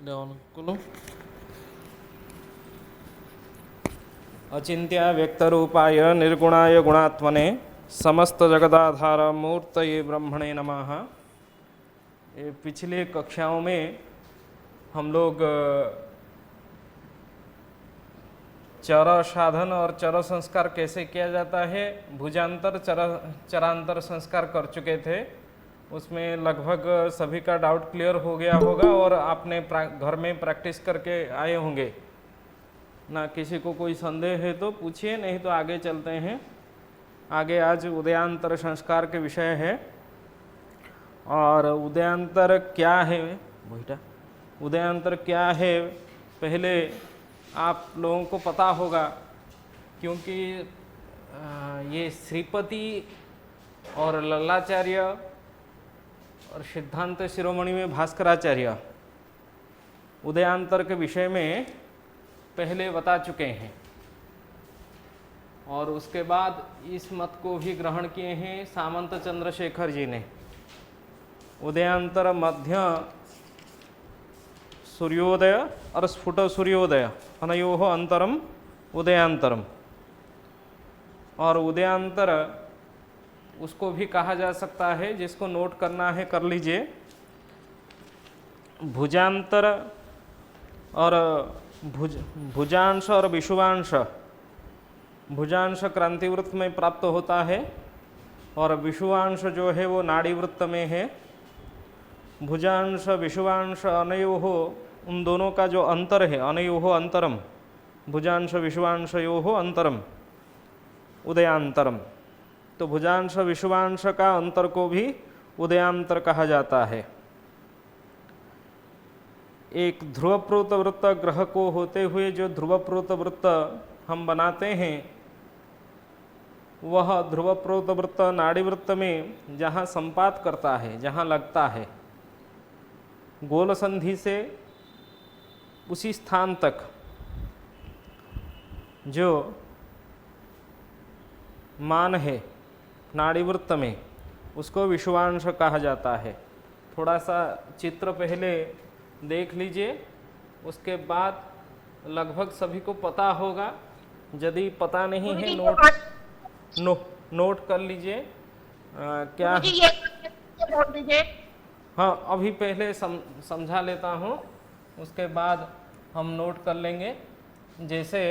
Level अचिंत्य व्यक्तरूपाय निर्गुणाय गुणात्मने समस्त जगदाधार मूर्तये ब्रह्मणे नमः। ये पिछले कक्षाओं में हम लोग चर साधन और चर संस्कार कैसे किया जाता है, भुजांतर चरांतर संस्कार कर चुके थे। उसमें लगभग सभी का डाउट क्लियर हो गया होगा और आपने घर में प्रैक्टिस करके आए होंगे ना। किसी को कोई संदेह है तो पूछिए, नहीं तो आगे चलते हैं। आगे आज उदयांतर संस्कार के विषय है। और उदयांतर क्या है बेटा, उदयांतर क्या है पहले आप लोगों को पता होगा, क्योंकि ये श्रीपति और लल्लाचार्य और सिद्धांत शिरोमणि में भास्कराचार्य उदयांतर के विषय में पहले बता चुके हैं। और उसके बाद इस मत को भी ग्रहण किए हैं सामंत चंद्रशेखर जी ने। उदयांतर मध्य सूर्योदय और स्फुट सूर्योदय अनयोः अंतरम उदयांतरम। और उदयांतर उसको भी कहा जा सकता है, जिसको नोट करना है कर लीजिए। भुजांतर और भुजांश और विषुवांश, भुजांश क्रांतिवृत्त में प्राप्त होता है और विषुवांश जो है वो नाड़ीवृत्त में है। भुजांश विषुवांश अनयोः, उन दोनों का जो अंतर है, अनयोः अंतरम, भुजांश विषुवांशयोः अंतरम उदयांतरम। तो भुजांश विषुवांश का अंतर को भी उदयांतर कहा जाता है। एक ध्रुवप्रोत वृत्त ग्रह को होते हुए जो ध्रुवप्रोत वृत्त हम बनाते हैं, वह ध्रुवप्रोत वृत्त नाड़ीवृत्त में जहाँ संपात करता है, जहाँ लगता है, गोल संधि से उसी स्थान तक जो मान है नाड़ीवृत्त में, उसको विषुवांश कहा जाता है। थोड़ा सा चित्र पहले देख लीजिए, उसके बाद लगभग सभी को पता होगा। यदि पता नहीं है नोट कर लीजिए। क्या बोल दीजिए। हाँ, अभी पहले समझा लेता हूँ, उसके बाद हम नोट कर लेंगे। जैसे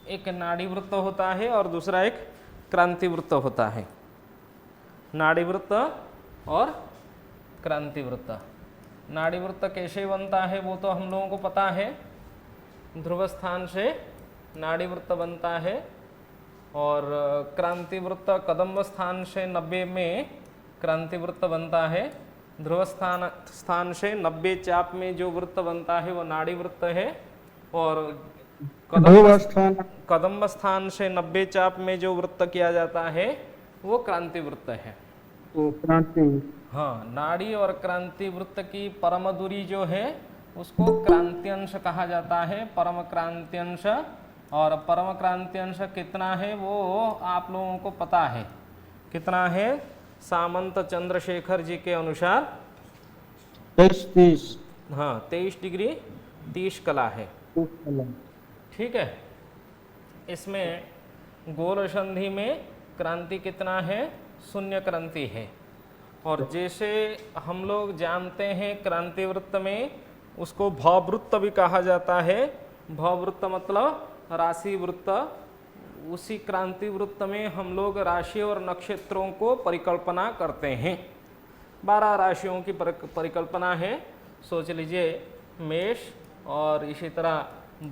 एक नाड़ीवृत्त होता है और दूसरा एक क्रांतिवृत्त होता है। नाड़ीवृत्त और क्रांतिवृत्त। नाड़ीवृत्त कैसे बनता है वो तो हम लोगों को पता है। ध्रुव स्थान से नाड़ीवृत्त बनता है और क्रांतिवृत्त कदम्ब स्थान से 90 में क्रांतिवृत्त बनता है। ध्रुव स्थान से 90 चाप में जो वृत्त बनता है वो नाड़ीवृत्त है। और कदम्ब स्थान से 90 चाप में जो वृत्त किया जाता है वो क्रांतिवृत्त है। हाँ, नाड़ी और क्रांति वृत्त की परम दूरी जो है उसको क्रांत्यंश कहा जाता है, परम क्रांत्यंश। और परम क्रांत्यंश कितना है वो आप लोगों को पता है। कितना है? सामंत चंद्रशेखर जी के अनुसार 23 हाँ 23 डिग्री 30 कला है। ठीक है। इसमें गोल संधि में क्रांति कितना है? 0 क्रांति है। और जैसे हम लोग जानते हैं क्रांति वृत्त में उसको भववृत्त भी कहा जाता है। भववृत्त मतलब राशि वृत्त। उसी क्रांति वृत्त में हम लोग राशि और नक्षत्रों को परिकल्पना करते हैं। 12 राशियों की परिकल्पना है। सोच लीजिए मेष और इसी तरह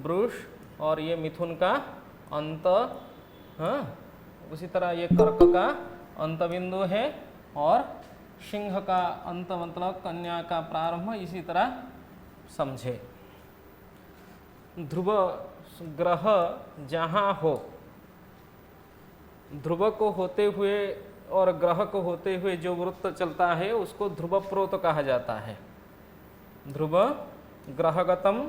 वृष और ये मिथुन का अंत, हाँ, उसी तरह ये कर्क का अंत बिंदु है और सिंह का अंत मतलब कन्या का प्रारंभ। इसी तरह समझे। ध्रुव ग्रह जहाँ हो, ध्रुव को होते हुए और ग्रह को होते हुए जो वृत्त चलता है उसको ध्रुवप्रोत कहा जाता है। ध्रुव ग्रहगतम,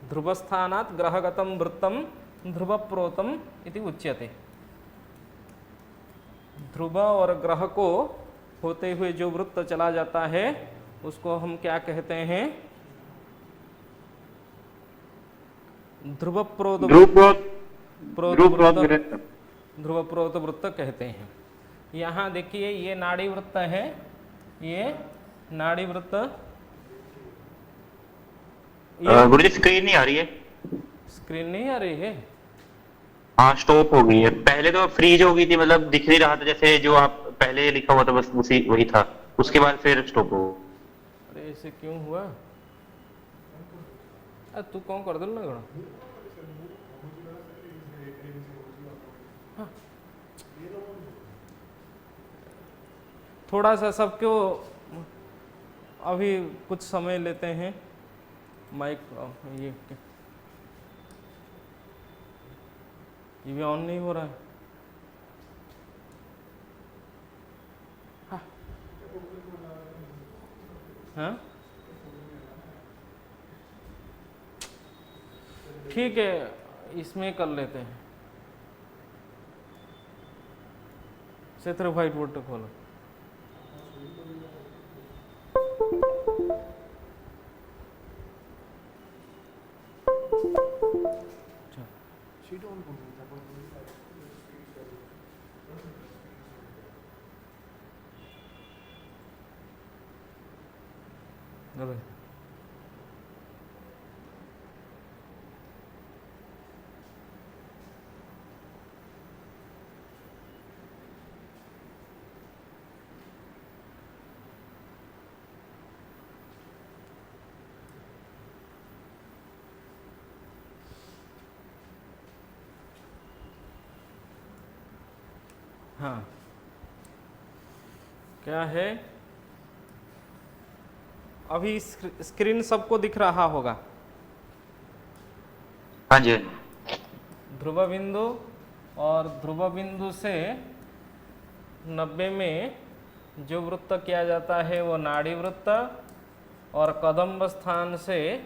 ध्रुवस्थानात् ग्रहगतम वृत्तम ध्रुवप्रोतम इति उच्यते। ध्रुव और ग्रह को होते हुए जो वृत्त चला जाता है उसको हम क्या कहते हैं? ध्रुव प्रोत ध्रुव प्रोत वृत्त कहते हैं। यहाँ देखिए ये नाड़ी वृत्त है, ये नाड़ी वृत्त। गुरुजी स्क्रीन नहीं आ रही है। स्क्रीन नहीं आ रही है? हाँ स्टॉप हो गई है। पहले तो फ्रीज हो गई थी, मतलब दिख नहीं रहा था, जैसे जो आप पहले लिखा हुआ था बस उसी वही था, उसके बाद फिर स्टॉप हो। अरे ऐसे क्यों हुआ? तू कौन कर दिल ना घड़ा? हाँ। थोड़ा सा सबको अभी कुछ समय लेते हैं। माइक ये भी ऑन नहीं हो रहा है। हाँ, हाँ? ठीक है, इसमें कर लेते हैं। क्षेत्र व्हाइट बोर्ड तो खोलो। हाँ, क्या है? अभी स्क्रीन सबको दिख रहा होगा। हाँ जी। ध्रुव बिंदु और ध्रुव बिंदु से 90 में जो वृत्त किया जाता है वो नाड़ी वृत्त, और कदम्ब स्थान से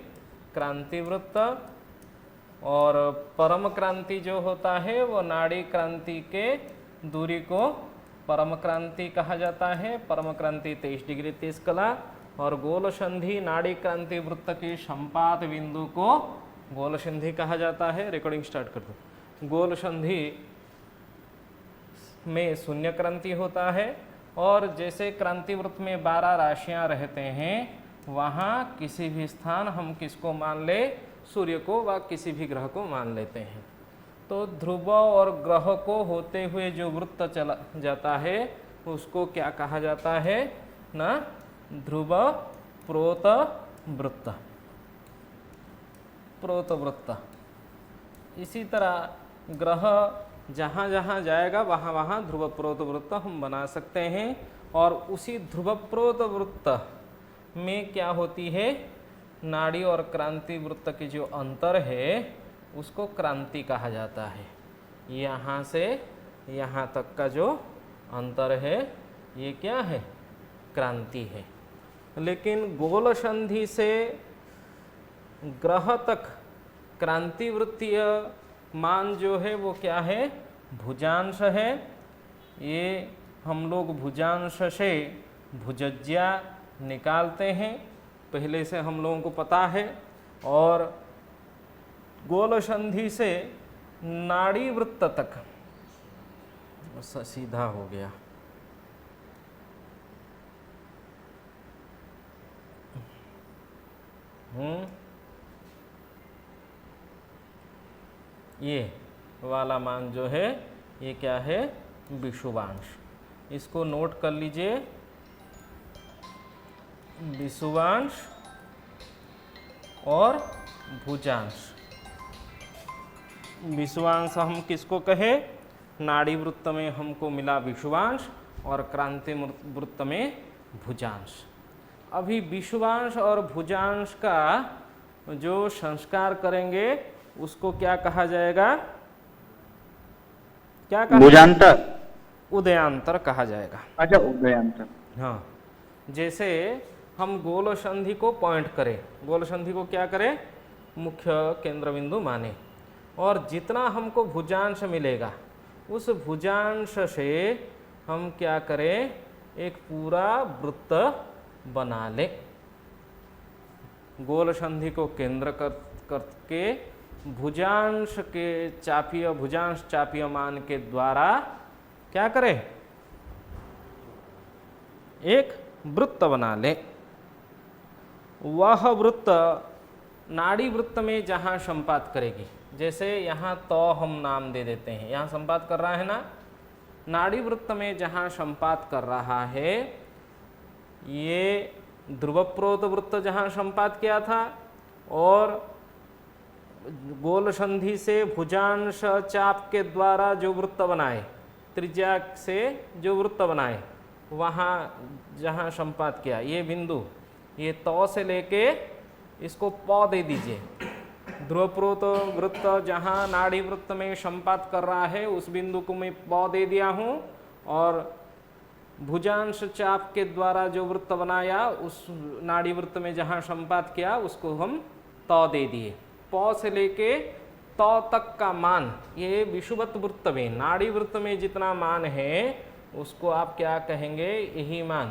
क्रांति वृत्त, और परम क्रांति जो होता है वो नाड़ी क्रांति के दूरी को परम क्रांति कहा जाता है। परम क्रांति 23 डिग्री 30 कला, और गोल संधि नाड़ी क्रांति वृत्त की संपात बिंदु को गोल संधि कहा जाता है। रिकॉर्डिंग स्टार्ट कर दो। गोल संधि में शून्य क्रांति होता है, और जैसे क्रांति वृत्त में 12 राशियां रहते हैं, वहाँ किसी भी स्थान हम किसको मान ले? सूर्य को व किसी भी ग्रह को मान लेते हैं। तो ध्रुव और ग्रह को होते हुए जो वृत्त चला जाता है उसको क्या कहा जाता है ना? ध्रुव प्रोत वृत्त, प्रोत वृत्त। इसी तरह ग्रह जहाँ जहाँ जाएगा वहाँ वहाँ ध्रुव प्रोत वृत्त हम बना सकते हैं। और उसी ध्रुव प्रोत वृत्त में क्या होती है? नाड़ी और क्रांति वृत्त की जो अंतर है उसको क्रांति कहा जाता है। यहाँ से यहाँ तक का जो अंतर है ये क्या है? क्रांति है। लेकिन गोल संधि से ग्रह तक क्रांति वृत्तीय मान जो है वो क्या है? भुजांश है। ये हम लोग भुजांश से भुजज्या निकालते हैं, पहले से हम लोगों को पता है। और गोल संधि से नाड़ी वृत्त तक सीधा हो गया। ये वाला मान जो है ये क्या है? विषुवांश। इसको नोट कर लीजिए। विषुवांश और भुजांश। विषुवांश हम किसको कहे? नाड़ी वृत्त में हमको मिला विषुवांश और क्रांति वृत्त में भुजांश। अभी विषुवांश और भुजांश का जो संस्कार करेंगे उसको क्या कहा जाएगा? क्या कहा? भुजांतर, उदयांतर कहा जाएगा। अच्छा उदयांतर। हाँ, जैसे हम गोल संधि को पॉइंट करें, गोल संधि को क्या करें? मुख्य केंद्र बिंदु माने, और जितना हमको भुजांश मिलेगा उस भुजांश से हम क्या करें? एक पूरा वृत्त बना लें। गोल संधि को केंद्र करके भुजांश चापीय मान के द्वारा क्या करें, एक वृत्त बना ले। वह वृत्त नाड़ी वृत्त में जहां संपात करेगी, जैसे यहाँ तो हम नाम दे देते हैं, यहाँ संपात कर रहा है ना, नाड़ी वृत्त में जहां संपात कर रहा है, ये ध्रुवप्रोत वृत्त जहां संपात किया था और गोल संधि से भुजांश चाप के द्वारा जो वृत्त बनाए, त्रिज्या से जो वृत्त बनाए, वहाँ जहाँ संपात किया, ये बिंदु, ये तो से लेके इसको प दे दीजिए। ध्रुवप्रोत वृत्त जहाँ नाड़ी वृत्त में संपात कर रहा है, उस बिंदु को मैं प दे दिया हूँ, और भुजांश चाप के द्वारा जो वृत्त बनाया, उस नाड़ी वृत्त में जहाँ संपात किया, उसको हम तो दे दिए। प से लेके तो तक का मान, ये विषुवत वृत्त में, नाड़ी वृत्त में जितना मान है उसको आप क्या कहेंगे, यही मान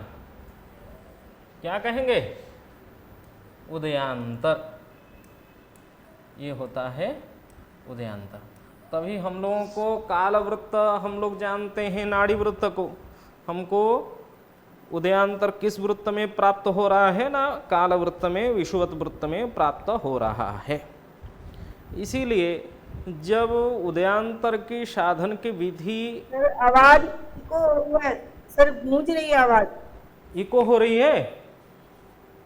क्या कहेंगे, उदयांतर। ये होता है उदयांतर। तभी हम लोगों को कालवृत्त, हम लोग जानते हैं नाड़ी वृत्त को, हमको उदयांतर किस वृत्त में प्राप्त हो रहा है ना, कालवृत्त में, विषुवत वृत्त में प्राप्त हो रहा है। इसीलिए जब उदयांतर की साधन की विधि, सर आवाज इको हुआ है, सर गूंज रही है आवाज। इको हो रही है,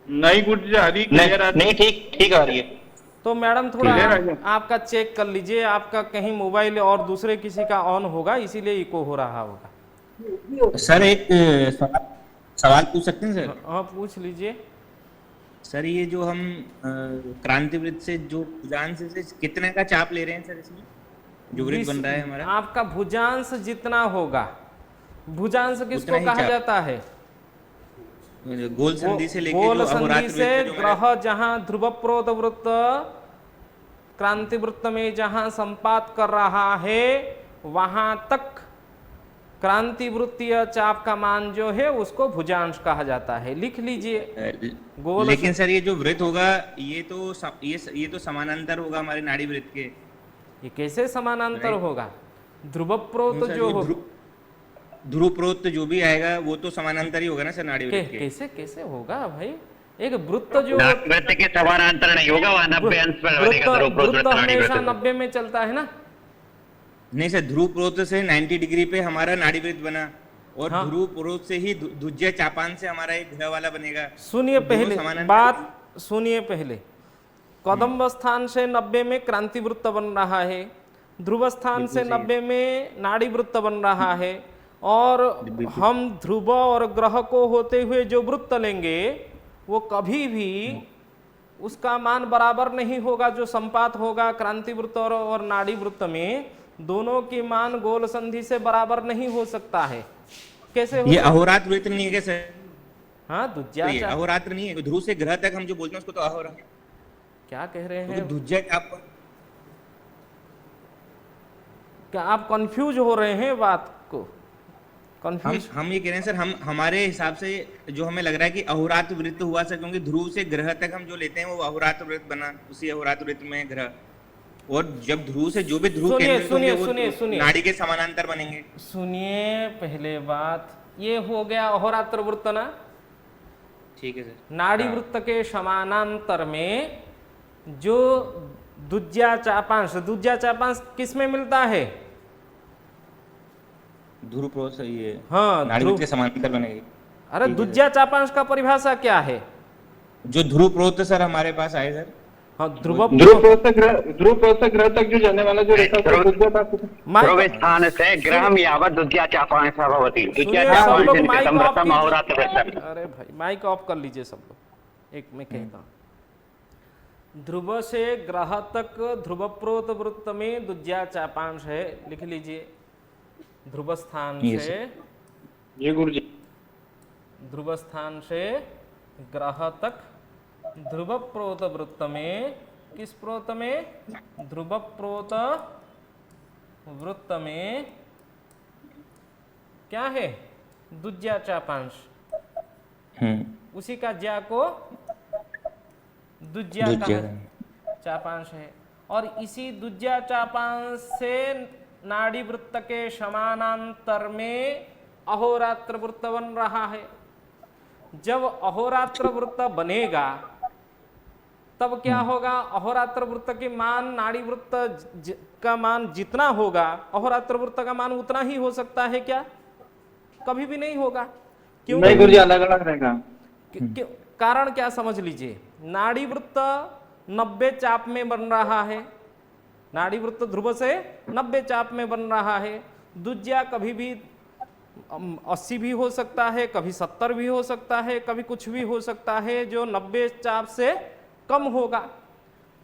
नहीं गुड जा रही, क्लियर आ रही। नहीं, ठीक ठीक आ रही है। तो मैडम थोड़ा क्लियर आ गया? आपका चेक कर लीजिए, आपका कहीं मोबाइल और दूसरे किसी का ऑन होगा, इसीलिए इको हो रहा होगा। सर एक सवाल पूछ सकते हैं सर? हाँ पूछ लीजिए। सर ये जो हम क्रांतिवृत्त से जो भुजांश से कितने का चाप ले रहे हैं सर, इसमें जो वृत्त बन रहा है हमारा? आपका भुजांश जितना होगा, भुजांश किसको उतना ही कहा चाप। जाता है, गोल संधि से लेके गोल जो संधि अहोरात्र से वृत्त जो हमारे- ग्रह जहां ध्रुवप्रोत वृत्त क्रांति वृत्त में जहां संपात कर रहा है, वहां तक क्रांति वृत्तीय चाप का मान जो है उसको भुजांश कहा जाता है। लिख लीजिए। गोल लेकिन सर ये जो वृत्त होगा, ये तो समानांतर होगा हमारे नाड़ी वृत्त के। ये कैसे समानांतर Right. होगा, ध्रुवप्रोत सर, जो हो, ध्रुवप्रोत जो भी आएगा वो तो समानांतर ही होगा ना सर नाड़ी वृत्त के। कैसे कैसे होगा भाई, एक वृत्त जो वृत्त के समानांतर नहीं होगा, वह 90 अंश पर बनेगा। वृत्त हमेशा 90 में चलता है ना। नहीं सर, ध्रुवप्रोत से 90 डिग्री पे हमारा नाड़ी वृत्त बना, और हाँ। ध्रुवप्रोत से ही धुज्य चापान से हमारा एक ग्रह वाला बनेगा। सुनिए दोनों पहले समानांतर- बात सुनिए पहले। कदम्ब स्थान से 90 में क्रांति वृत्त बन रहा है, ध्रुव स्थान से 90 में नाड़ी वृत्त बन रहा है, और हम ध्रुव और ग्रह को होते हुए जो वृत्त लेंगे वो कभी भी उसका मान बराबर नहीं होगा। जो संपात होगा क्रांति वृत्त और नाड़ी वृत्त में, दोनों की मान गोल संधि से बराबर नहीं हो सकता है। कैसे हो ये अहोरात्र वृत्त नहीं है क्या सर? हाँ तो दुज्या ये अहोरात्र नहीं है, ध्रुव से ग्रह तक हम जो बोलते हैं उसको तो अहोरात्र, क्या कह रहे तो हैं, धुज्य चाप। क्या आप कंफ्यूज हो रहे हैं बात को, कंफ्यूज? हम ये कह रहे हैं सर, हम हमारे हिसाब से जो हमें लग रहा है कि अहोरात्र वृत्त हुआ सर, क्योंकि ध्रुव से ग्रह तक हम जो लेते हैं वो अहोरात्र वृत्त बना, उसी अहोरात्र वृत्त में ग्रह, और जब ध्रुव से जो भी ध्रुव सुनिए, केंद्रित होंगे वो सुनिए, सुनिए। नाड़ी के समानांतर बनेंगे। सुनिए पहले बात, ये हो गया अहोरात्र वृत्त ना। ठीक है सर। नाड़ी वृत्त के समानांतर में जो दुज्या चापांश किस में मिलता है? ध्रुव से ये हाँ नाड़ी ध्रुव। वृत्त के समानांतर बनेगी। अरे दुज्या चापांश का परिभाषा क्या है? जो ध्रुव प्रोत सर हमारे पास आए सर, हाँ ध्रुव ध्रुव से ग्रह तक जो जाने वाला जो रेखा ध्रुव स्थान से ग्रहम यावत द्वितीय चापांश भवति। द्वितीय सुनिए, सब लोग माइक ऑफ चापांश कीजिए। अहोरात्र वृत्त। अरे भाई माइक ऑफ कर लीजिए सब लोग, एक मैं कहता हूँ। ध्रुव से ग्रह तक ध्रुवप्रोत वृत्त में दुज्या चापांश है, लिख लीजिए। ध्रुव स्थान Yes, से जी गुरु जी। ध्रुव स्थान से ग्रह तक ध्रुवप्रोत वृत्त में, किस प्रोत में? ध्रुवप्रोत वृत्त में क्या है? दुज्या चापांश। उसी का ज्या को दुज्या दुज्या का चापांश है, और इसी दुज्या चापांश से नाड़ी वृत्त के समानांतर में अहोरात्र वृत्त बन रहा है। जब अहोरात्र वृत्त बनेगा तब क्या होगा, अहोरात्र वृत्त के मान नाड़ी वृत्त का मान जितना होगा अहोरात्र वृत्त का मान उतना ही हो सकता है क्या? कभी भी नहीं होगा। क्यों नहीं गुरुजी, अलग अलग रहेगा। कारण क्या समझ लीजिए, नाड़ी वृत्त 90 चाप में बन रहा है, नाड़ी वृत्त ध्रुव से 90 चाप में बन रहा है। दुज्या कभी भी 80 भी हो सकता है, कभी 70 भी हो सकता है, कभी कुछ भी हो सकता है जो 90 चाप से कम होगा,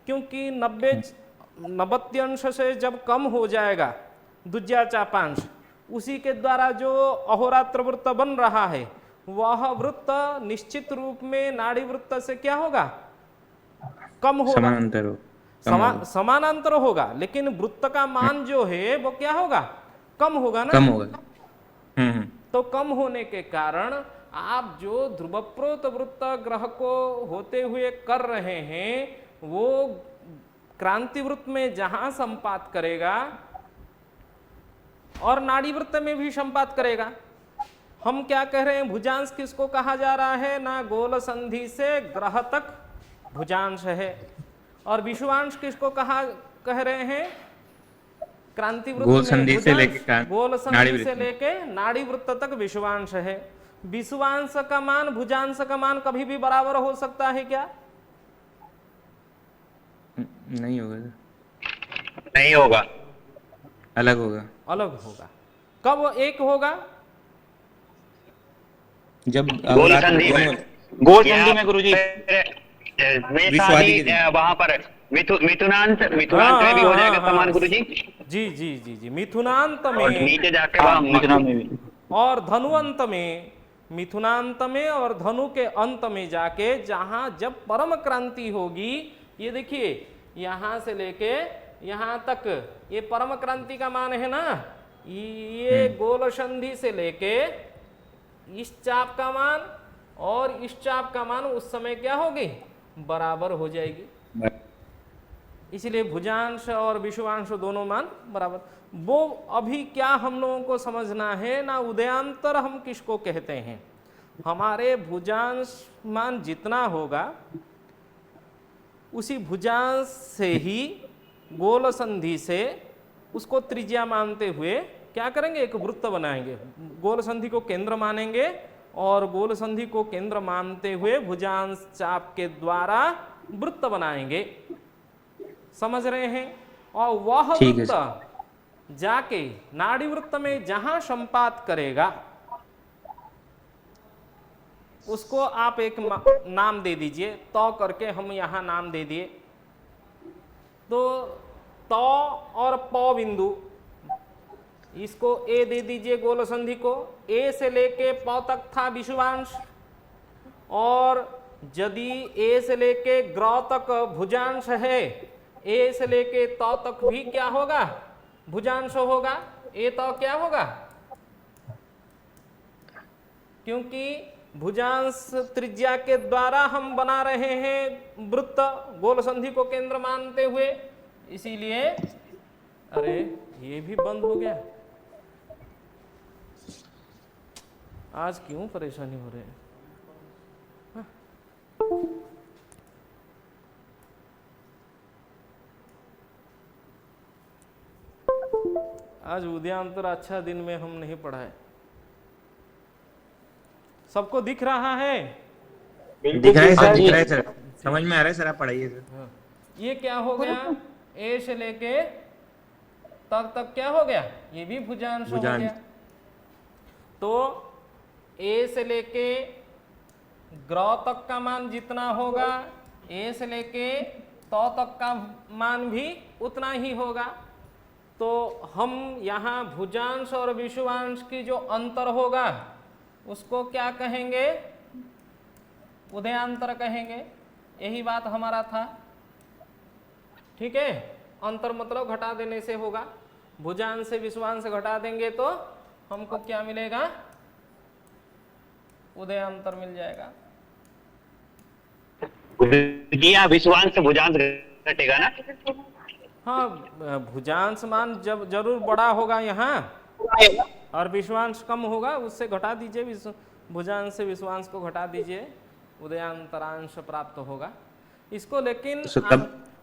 क्योंकि 90 अंश से जब कम हो जाएगा दुज्या चापांश, उसी के द्वारा जो अहोरात्र वृत्त बन रहा है वह वृत्त निश्चित रूप में नाड़ी वृत्त से क्या होगा, कम होगा, समानांतर हो, समानांतर होगा, लेकिन वृत्त का मान जो है वो क्या होगा, कम होगा ना, कम होगा। तो कम होने के कारण आप जो ध्रुवप्रोत वृत्त ग्रह को होते हुए कर रहे हैं वो क्रांति वृत्त में जहां संपात करेगा और नाड़ी वृत्त में भी संपात करेगा। हम क्या कह रहे हैं, भुजांश किसको कहा जा रहा है ना, गोल संधि से ग्रह तक भुजांश है, और विषुवांश किसको कह रहे हैं, क्रांति वृत्त गोल संधि से लेके गोल नाड़ी संधि से वृत्त लेके नाड़ी वृत्त तक विषुवांश है। विषुवांश का मान भुजांश का मान कभी भी बराबर हो सकता है क्या? नहीं होगा, नहीं होगा, अलग होगा। अलग होगा। कब एक होगा, जब गोल संधि में, गोल संधि में गुरुजी वहां पर मिथुनांत में भी हो जाएगा समान गुरुजी। जी जी जी जी, मिथुनांत और में नीचे जाके मिथुनांत में भी, और धनुअंत में, मिथुनांत में और धनु के अंत में जाके जहां जब परम क्रांति होगी, ये देखिए यहां से लेके यहां तक ये परम क्रांति का मान है ना, ये गोल संधि से लेके इस चाप का मान और इस चाप का मान उस समय क्या होगी, बराबर हो जाएगी। इसलिए भुजांश और विषुवांश दोनों मान बराबर। वो अभी क्या हम लोगों को समझना है ना, उदयांतर हम किसको कहते हैं, हमारे भुजांश मान जितना होगा उसी भुजांश से ही गोल संधि से उसको त्रिज्या मानते हुए क्या करेंगे, एक वृत्त बनाएंगे, गोल संधि को केंद्र मानेंगे और गोल संधि को केंद्र मानते हुए भुजांश चाप के द्वारा वृत्त बनाएंगे। समझ रहे हैं? और वह वृत्त जाके नाड़ी वृत्त में जहां संपात करेगा उसको आप एक नाम दे दीजिए, तो करके हम यहां नाम दे दिए, तो तो और प बिंदु, इसको ए दे दीजिए गोल संधि को, ए से लेके प तक था विषुवांश, और यदि ए से लेके ग्र तक भुजांश है, ए से लेके त तक भी क्या होगा, भुजांश होगा। ए तो क्या होगा, क्योंकि भुजांश त्रिज्या के द्वारा हम बना रहे हैं वृत्त गोल संधि को केंद्र मानते हुए, इसीलिए अरे ये भी बंद हो गया, आज क्यों परेशानी हो रही है। आज उदयांतर अच्छा दिन में हम नहीं पढ़ाए। सबको दिख रहा है? दिख रहा है सर, दिख रहा है सर, समझ में आ रहा है सर, आप पढ़ाइए सर। ये क्या हो गया, ए से लेके तक क्या हो गया, ये भी भुजांश हो गया। तो ए से लेके ग्र तक का मान जितना होगा, ए से लेके तो तक का मान भी उतना ही होगा। तो हम यहाँ भुजांश और विषुवांश की जो अंतर होगा उसको क्या कहेंगे, उदयांतर कहेंगे। यही बात हमारा था, ठीक है। अंतर मतलब घटा देने से होगा, भुजांश से विषुवांश घटा देंगे तो हमको क्या मिलेगा, उदयांतर मिल जाएगा। गुरुजी यहाँ विश्वांश से भुजांश घटेगा ना? हाँ, भुजांश मान जब जरूर बड़ा होगा यहाँ, और विश्वांश कम होगा, उससे घटा दीजिए, भुजांश से विश्वांश को घटा दीजिए, उदयांतरांश प्राप्त होगा इसको। लेकिन तो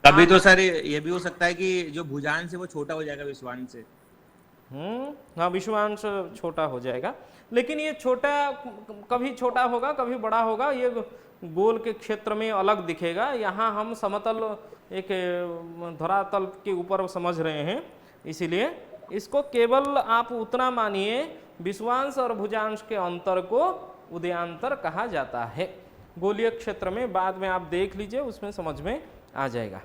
तभी तो सर ये भी हो सकता है कि जो भुजांश है वो छोटा हो जाएगा विश्वांश से। हाँ, विश्वांश छोटा हो जाएगा, लेकिन ये छोटा कभी छोटा होगा कभी बड़ा होगा, ये गोल के क्षेत्र में अलग दिखेगा। यहाँ हम समतल एक धरातल के ऊपर समझ रहे हैं, इसीलिए इसको केवल आप उतना मानिए, विश्वांश और भुजांश के अंतर को उदयांतर कहा जाता है। गोलीय क्षेत्र में बाद में आप देख लीजिए, उसमें समझ में आ जाएगा।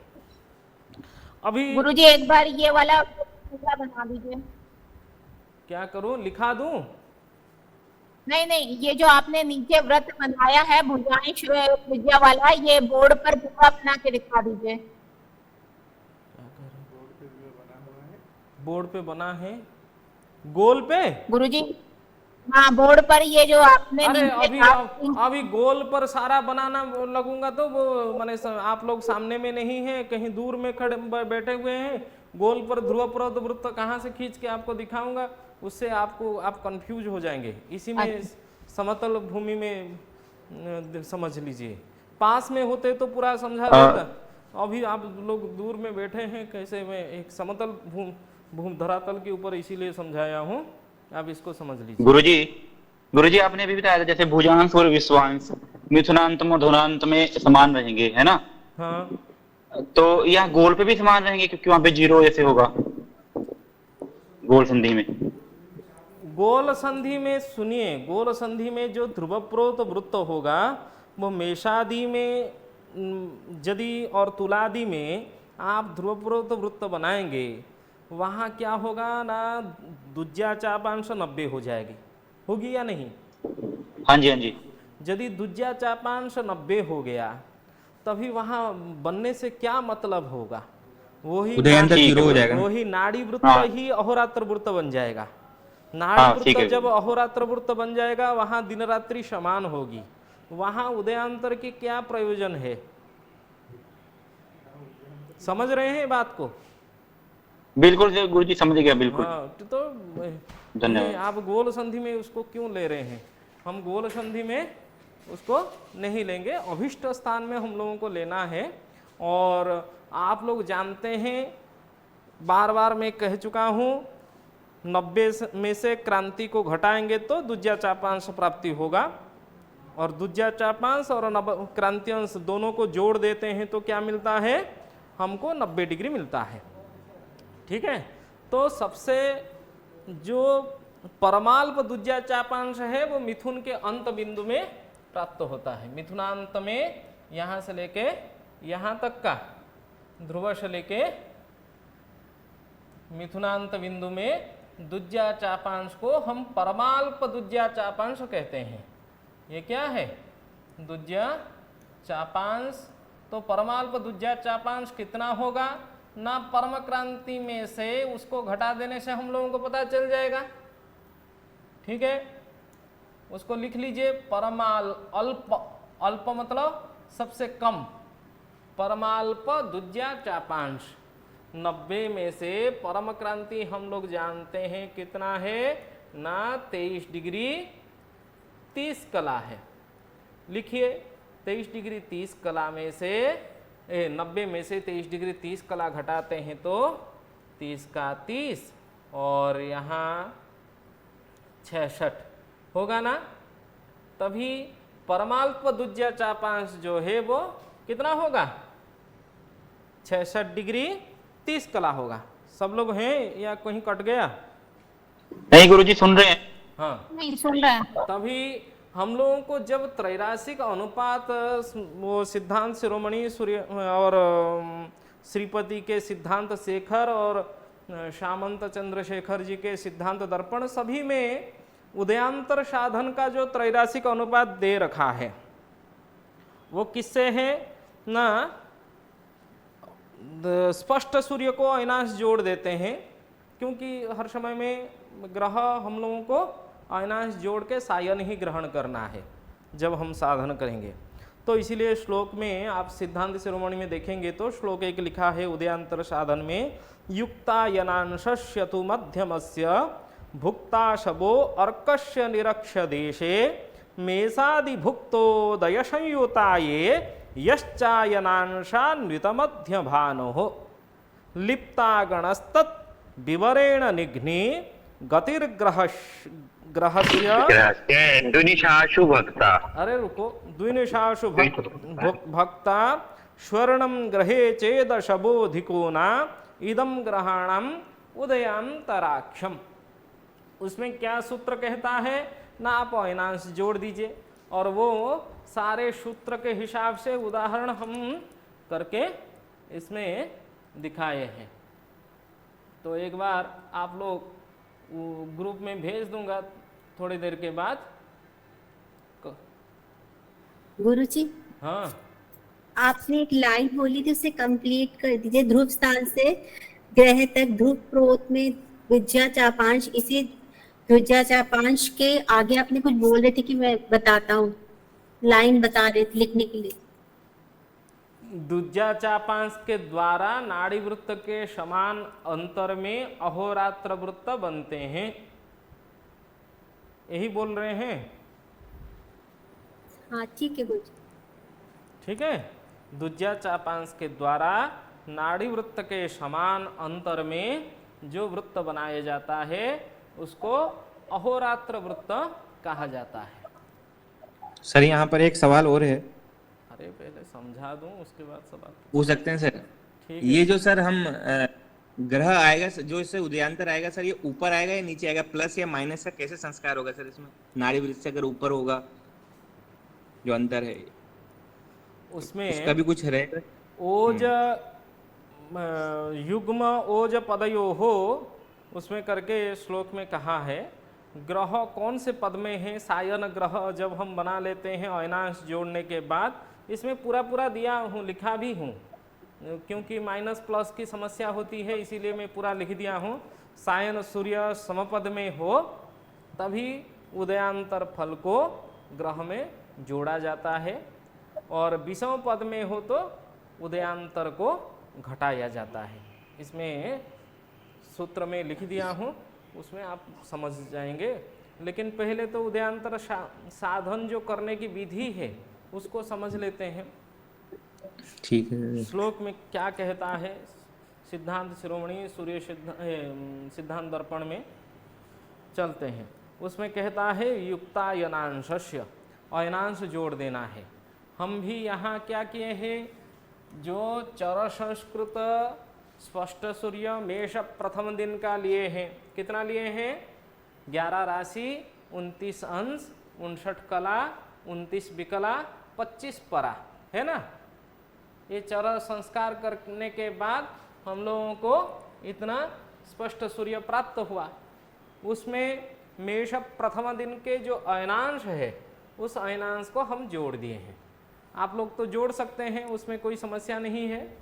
अभी गुरुजी एक बार ये वाला बना दीजिए। क्या करूं, लिखा दूं? नहीं, ये जो आपने नीचे व्रत बनाया है भुजांश विद्या वाला, ये बोर्ड पर पूरा बना के दिखा दीजिए। बोर्ड पे बना है, गोल पे? गुरुजी हाँ, बोर्ड पर ये जो आपने अरे नीचे अभी गोल पर सारा बनाना लगूंगा तो वो माने आप लोग सामने में नहीं है, कहीं दूर में खड़े बैठे हुए हैं, गोल पर ध्रुव वृत्त कहाँ से खींच के आपको दिखाऊंगा, उससे आप कंफ्यूज हो जाएंगे। इसी में समतल भूमि में समझ लीजिए, पास में होते तो पूरा समझा देता, अभी आप लोग दूर में बैठे हैं, कैसे मैं एक समतल भूमि धरातल के ऊपर इसीलिए समझाया हूँ, आप इसको समझ लीजिए। गुरुजी आपने अभी बताया था जैसे भुजांश और विश्वांश मिथुनांत में धुनांत में समान रहेंगे, है ना? हाँ, तो यहाँ गोल पे भी समान रहेंगे, क्योंकि वहां पे 0 ऐसे होगा गोल संधि में। गोल संधि में सुनिए, गोल संधि में जो ध्रुवप्रोत वृत्त होगा वो मेषादि में यदि और तुलादि में आप ध्रुवप्रोत वृत्त बनाएंगे, वहाँ क्या होगा ना, दुज्या चापांश 90 हो जाएगी, होगी या नहीं? हाँ जी। यदि दुज्या चापांश 90 हो गया, तभी वहाँ बनने से क्या मतलब होगा, वही उदयांतर 0 हो जाएगा, वही नाड़ी वृत्त ही अहोरात्र वृत्त बन जाएगा। हाँ, नाड़ी वृत्त जब अहोरात्र वृत्त बन जाएगा, वहाँ दिन रात्रि समान होगी, वहाँ उदयांतर की क्या प्रयोजन है? समझ रहे हैं बात को? बिल्कुल गुरुजी समझ गया, बिल्कुल। हाँ, तो धन्यवाद। आप गोल संधि में उसको क्यों ले रहे हैं? हम गोल संधि में उसको नहीं लेंगे, अभिष्ट स्थान में हम लोगों को लेना है। और आप लोग जानते हैं, बार बार मैं कह चुका हूँ, 90 में से क्रांति को घटाएंगे तो दुज्या चापांश प्राप्ति होगा, और दुज्या चापांश और क्रांतियांश दोनों को जोड़ देते हैं तो क्या मिलता है हमको? 90 डिग्री मिलता है। ठीक है, तो सबसे जो परमाल्प दुज्या चापांश है वो मिथुन के अंत बिंदु में प्राप्त होता है। मिथुनांत में यहाँ से लेके यहाँ तक का, ध्रुव से लेके मिथुनांत बिंदु में दुज्या चापांश को हम परमाल्प दुज्या चापांश कहते हैं। ये क्या है? दुज्या चापांश। तो परमाल्प दुज्या चापांश कितना होगा ना, परम क्रांति में से उसको घटा देने से हम लोगों को पता चल जाएगा। ठीक है, उसको लिख लीजिए, अल्प, अल्प मतलब सबसे कम, परमाल्प दुज्या चापांश 90 में से परम क्रांति हम लोग जानते हैं कितना है ना, 23 डिग्री 30 कला है। लिखिए, 23 डिग्री 30 कला में से 90 में से 23 डिग्री 30 कला घटाते हैं तो 30 का 30 और यहाँ 66 होगा ना, तभी परमाल्प दुज्या चापांश जो है वो कितना होगा? 66 डिग्री 30 कला होगा। सब लोग हैं या कहीं कट गया? नहीं गुरुजी सुन रहे हैं। हाँ, नहीं सुन रहे हैं। तभी हम लोगों को जब त्रैरासिक अनुपात, वो सिद्धांत शिरोमणि सूर्य और श्रीपति के सिद्धांत शेखर और सामंत चंद्रशेखर जी के सिद्धांत दर्पण, सभी में उदयांतर साधन का जो त्रैरासिक अनुपात दे रखा है वो किससे है ना, स्पष्ट सूर्य को अयनांश जोड़ देते हैं, क्योंकि हर समय में ग्रह हम लोगों को अयनांश जोड़ के सायन ही ग्रहण करना है जब हम साधन करेंगे। तो इसीलिए श्लोक में आप सिद्धांत शिरोमणि में देखेंगे तो श्लोक एक लिखा है उदयांतर साधन में, युक्तायनांशस्य तु मध्यमस्य भुक्ता शबो अर्कस्य निरक्ष देशे मेषादिभुक्तोदय संयुताये यश्चायनांशान्वितमध्यभानुः लिप्तागणस्तत् विवरेण निघ्नि गतिर्ग्रहस्य द्विनिशाशु भक्ता। अरे रुको, द्विनिशाशु भक्ता स्वर्णम ग्रहे चेद शबोधिकोना इदम ग्रहाणम उदयांतराक्षम। उसमें क्या सूत्र कहता है ना, आप अयनांश जोड़ दीजिए और वो सारे सूत्र के हिसाब से उदाहरण हम करके इसमें दिखाए हैं। तो एक बार आप लोग ग्रुप में भेज दूंगा थोड़ी देर के बाद। गुरुजी, हाँ, आपने एक लाइन बोली थी, उसे कंप्लीट कर दीजिए। ध्रुव स्थान से ग्रह तक ध्रुव प्रोत में विद्या चापांश, इसी विद्या चापांश के आगे आपने कुछ बोल रहे थे कि मैं बताता हूँ, लाइन बता रहे थे लिखने के लिए। दुज्जा चापांश के द्वारा नाड़ी वृत्त के समान अंतर में अहोरात्र वृत्त बनते हैं, यही बोल रहे हैं। हाँ ठीक है गुरुजी। ठीक है, दुज्जा चापांश के द्वारा नाड़ी वृत्त के समान अंतर में जो वृत्त बनाया जाता है उसको अहोरात्र वृत्त कहा जाता है। सर यहाँ पर एक सवाल और है, अरे पहले समझा दूं उसके बाद सवाल पूछ सकते हैं सर? ठीक है। ये जो सर हम ग्रह आएगा, जो इससे उदयांतर आएगा सर, ये ऊपर आएगा या नीचे आएगा, प्लस या माइनस का कैसे संस्कार होगा सर इसमें? नाड़ी वृत्त से अगर ऊपर होगा जो अंतर है उसमें उसका भी कुछ रहेगा? ओज युग्म ओज पदयो हो, उसमें करके श्लोक में कहा है ग्रह कौन से पद में है। सायन ग्रह जब हम बना लेते हैं अयनांश जोड़ने के बाद, इसमें पूरा दिया हूँ, लिखा भी हूँ, क्योंकि माइनस प्लस की समस्या होती है इसीलिए मैं पूरा लिख दिया हूँ। सायन सूर्य समपद में हो तभी उदयांतर फल को ग्रह में जोड़ा जाता है, और विषम पद में हो तो उदयांतर को घटाया जाता है। इसमें सूत्र में लिख दिया हूँ, उसमें आप समझ जाएंगे। लेकिन पहले तो उदयांतर साधन जो करने की विधि है उसको समझ लेते हैं। ठीक है। श्लोक में क्या कहता है सिद्धांत शिरोमणि सूर्य सिद्धांत दर्पण में चलते हैं। उसमें कहता है युक्तायनांशस्य, अयनांश जोड़ देना है। हम भी यहाँ क्या किए हैं, जो चर संस्कृत स्पष्ट सूर्य मेष प्रथम दिन का लिए हैं, कितना लिए हैं, 11 राशि 29 अंश 59 कला 29 विकला 25 परा, है ना। ये चर संस्कार करने के बाद हम लोगों को इतना स्पष्ट सूर्य प्राप्त हुआ। उसमें मेष प्रथम दिन के जो अयनांश है उस अयनांश को हम जोड़ दिए हैं। आप लोग तो जोड़ सकते हैं, उसमें कोई समस्या नहीं है।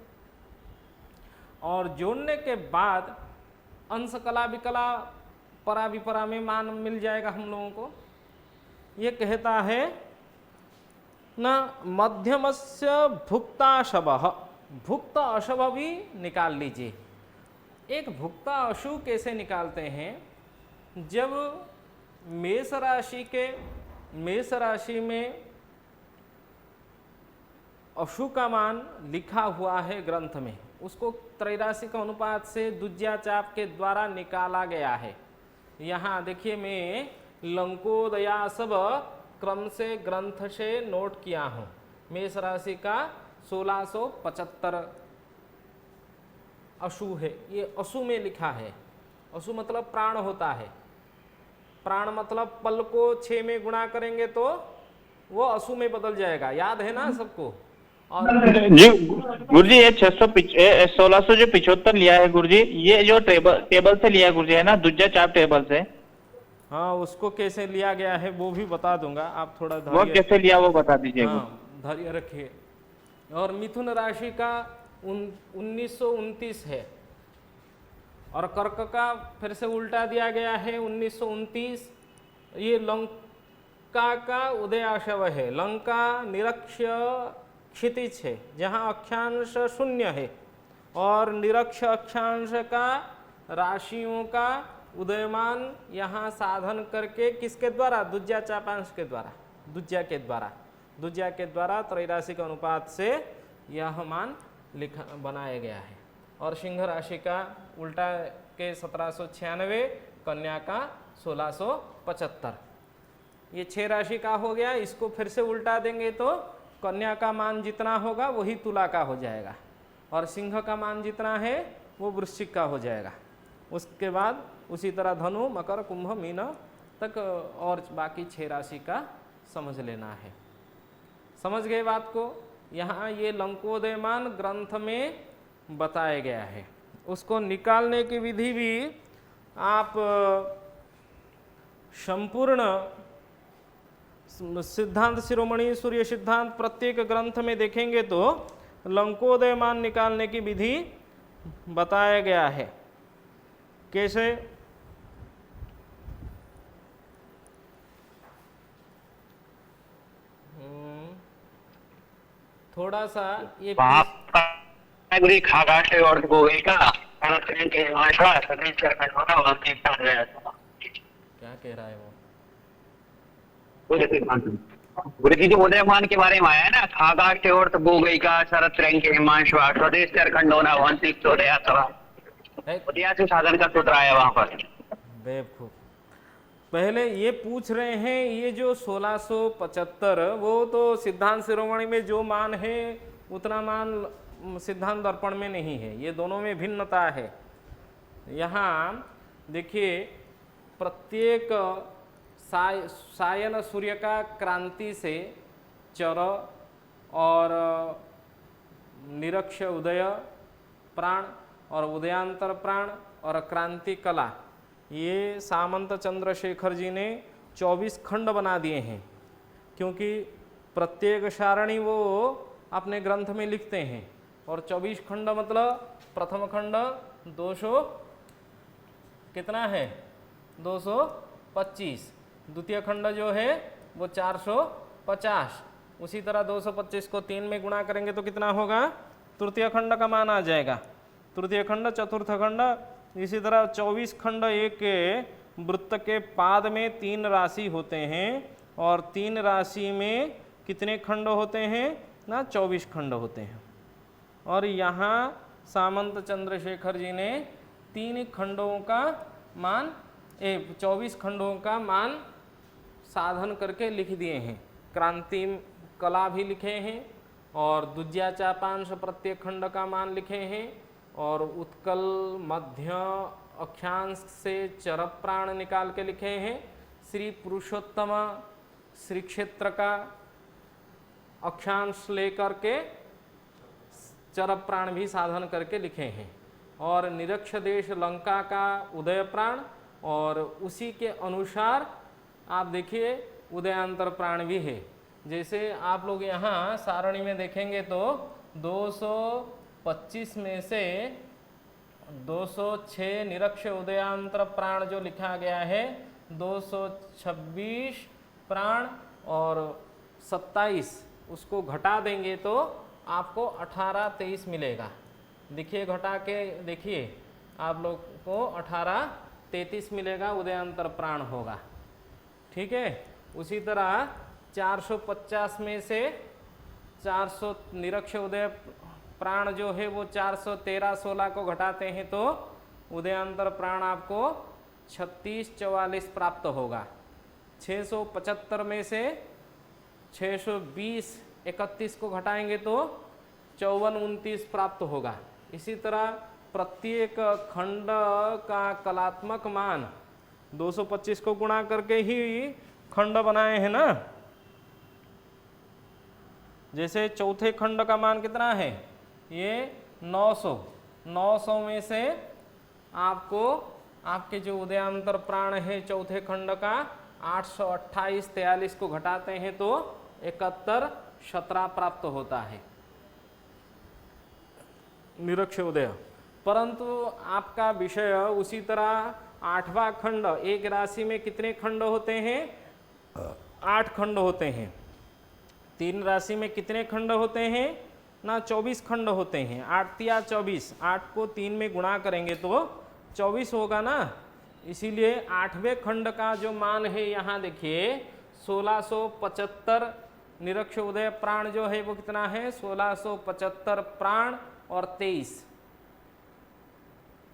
और जोड़ने के बाद अंश कला विकला परा विपरा में मान मिल जाएगा हम लोगों को। ये कहता है न मध्यमस्य भुक्ताशवः, भुक्त अशव भी निकाल लीजिए। एक भुक्ता अशु कैसे निकालते हैं, जब मेष राशि में अशु का मान लिखा हुआ है ग्रंथ में, उसको त्रैराशिक अनुपात से दुज्या चाप के द्वारा निकाला गया है। यहाँ देखिए मैं लंकोदया सब क्रम से ग्रंथ से नोट किया हूँ। मेष राशि का 1675 अशु है, ये अशु में लिखा है। अशु मतलब प्राण होता है, प्राण मतलब पल को 6 में गुणा करेंगे तो वो अशु में बदल जाएगा, याद है ना सबको। और जी गुरुजी, ये 1600 जो 75 लिया है गुरुजी, ये जो टेबल से लिया है गुरुजी, है ना, दुज्जा चाप टेबल से। हाँ, उसको कैसे लिया गया है वो भी बता दूंगा, आप थोड़ा वो कैसे लिया वो बता दीजिए। हाँ, धैर्य रखिए। और मिथुन राशि का 1929 है, और कर्क का फिर से उल्टा दिया गया है 1929। ये का उदयाशव है, लंका निरक्ष क्षितिज है जहाँ अक्षांश शून्य है, और निरक्ष अक्षांश का राशियों का उदयमान यहाँ साधन करके किसके द्वारा, दुज्या चापांश के द्वारा, दुज्या के द्वारा त्रैराशिक अनुपात से यह मान लिखा बनाया गया है। और सिंह राशि का उल्टा के 1796, कन्या का 1675। ये 6 राशि का हो गया। इसको फिर से उल्टा देंगे तो कन्या का मान जितना होगा वही तुला का हो जाएगा, और सिंह का मान जितना है वो वृश्चिक का हो जाएगा। उसके बाद उसी तरह धनु, मकर, कुंभ, मीन तक और बाकी 6 राशि का समझ लेना है। समझ गए बात को? यहाँ ये लंकोदयमान ग्रंथ में बताया गया है। उसको निकालने की विधि भी आप संपूर्ण सिद्धांत शिरोमणि, सूर्य सिद्धांत प्रत्येक ग्रंथ में देखेंगे तो लंकोदयमान निकालने की विधि बताया गया है। कैसे? थोड़ा सा ये खागाटे और गोवे का क्या कह रहा है वो? गुरु जी जो उदयमान के बारे में आया है ना, खागाटे और गोगई का शरद रंग के हिमांशु स्वदेश खंडोना वंशिक उदया से साधन का सूत्र आया वहां पर। बेवकूफ। पहले ये पूछ रहे हैं, ये जो 1675 वो तो सिद्धांत शिरोमणि में जो मान है उतना मान सिद्धांत दर्पण में नहीं है, ये दोनों में भिन्नता है। यहाँ देखिए प्रत्येक सायन सूर्य का क्रांति से चर और निरक्ष उदय प्राण और उदयांतर प्राण और क्रांति कला, ये सामंत चंद्रशेखर जी ने 24 खंड बना दिए हैं, क्योंकि प्रत्येक सारणी वो अपने ग्रंथ में लिखते हैं। और 24 खंड मतलब प्रथम खंड 200 कितना है, 225, द्वितीय खंड जो है वो 450, उसी तरह 225 को 3 में गुणा करेंगे तो कितना होगा, तृतीय खंड का मान आ जाएगा, तृतीय खंड, चतुर्थ खंड, इसी तरह 24 खंड। एक वृत्त के पाद में 3 राशि होते हैं, और 3 राशि में कितने खंड होते हैं ना, 24 खंड होते हैं। और यहाँ सामंत चंद्रशेखर जी ने 3 खंडों का मान 24 खंडों का मान साधन करके लिख दिए हैं। क्रांति कला भी लिखे हैं, और दुज्या चापांश प्रत्येक खंड का मान लिखे हैं, और उत्कल मध्य अक्षांश से चर प्राण निकाल के लिखे हैं। श्री पुरुषोत्तम श्री क्षेत्र का अक्षांश लेकर के चर प्राण भी साधन करके लिखे हैं, और निरक्ष देश लंका का उदय प्राण, और उसी के अनुसार आप देखिए उदयांतर प्राण भी है। जैसे आप लोग यहाँ सारणी में देखेंगे तो 225 में से 206 निरक्ष उदयांतर प्राण जो लिखा गया है, 226 प्राण और 27 उसको घटा देंगे तो आपको 18-23 मिलेगा। देखिए घटा के देखिए, आप लोग को 18-33 मिलेगा, उदयांतर प्राण होगा। ठीक है। उसी तरह 450 में से 400 निरक्ष उदय प्राण जो है वो 413-16 को घटाते हैं तो उदयांतर प्राण आपको 36-44 प्राप्त होगा। 675 में से 620-31 को घटाएंगे तो 54-29 प्राप्त होगा। इसी तरह प्रत्येक खंड का कलात्मक मान 225 को गुणा करके ही खंड बनाए हैं ना। जैसे चौथे खंड का मान कितना है, ये 900 में से आपको आपके जो उदयांतर प्राण है चौथे खंड का 828-43 को घटाते हैं तो 71-17 प्राप्त होता है निरक्ष उदय। परंतु आपका विषय उसी तरह 8वां खंड, एक राशि में कितने खंड होते हैं, 8 खंड होते हैं। 3 राशि में कितने खंड होते हैं ना, 24 खंड होते हैं। 8 तिया 24, 8 को 3 में गुणा करेंगे तो 24 होगा ना। इसीलिए 8वें खंड का जो मान है यहाँ देखिए 1675 निरक्ष उदय प्राण जो है वो कितना है, 1675 प्राण और 23,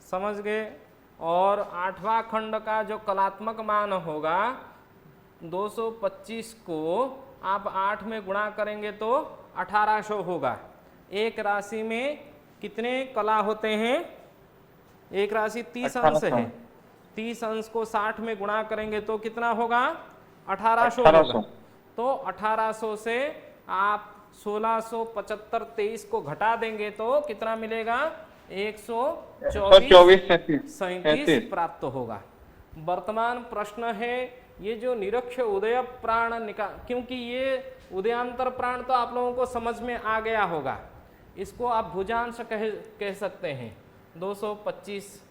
समझ गए। और 8वां खंड का जो कलात्मक मान होगा 225 को आप 8 में गुणा करेंगे तो 1800 होगा। एक राशि में कितने कला होते हैं, एक राशि 30 अंश है, 30 अंश को 60 में गुणा करेंगे तो कितना होगा, 1800 होगा। तो 1800 से आप 1675 23 को घटा देंगे तो कितना मिलेगा, 124 प्राप्त होगा। वर्तमान प्रश्न है ये जो निरक्ष उदय प्राण क्योंकि ये उदयांतर प्राण तो आप लोगों को समझ में आ गया होगा, इसको आप भुजांश कह सकते हैं। 225,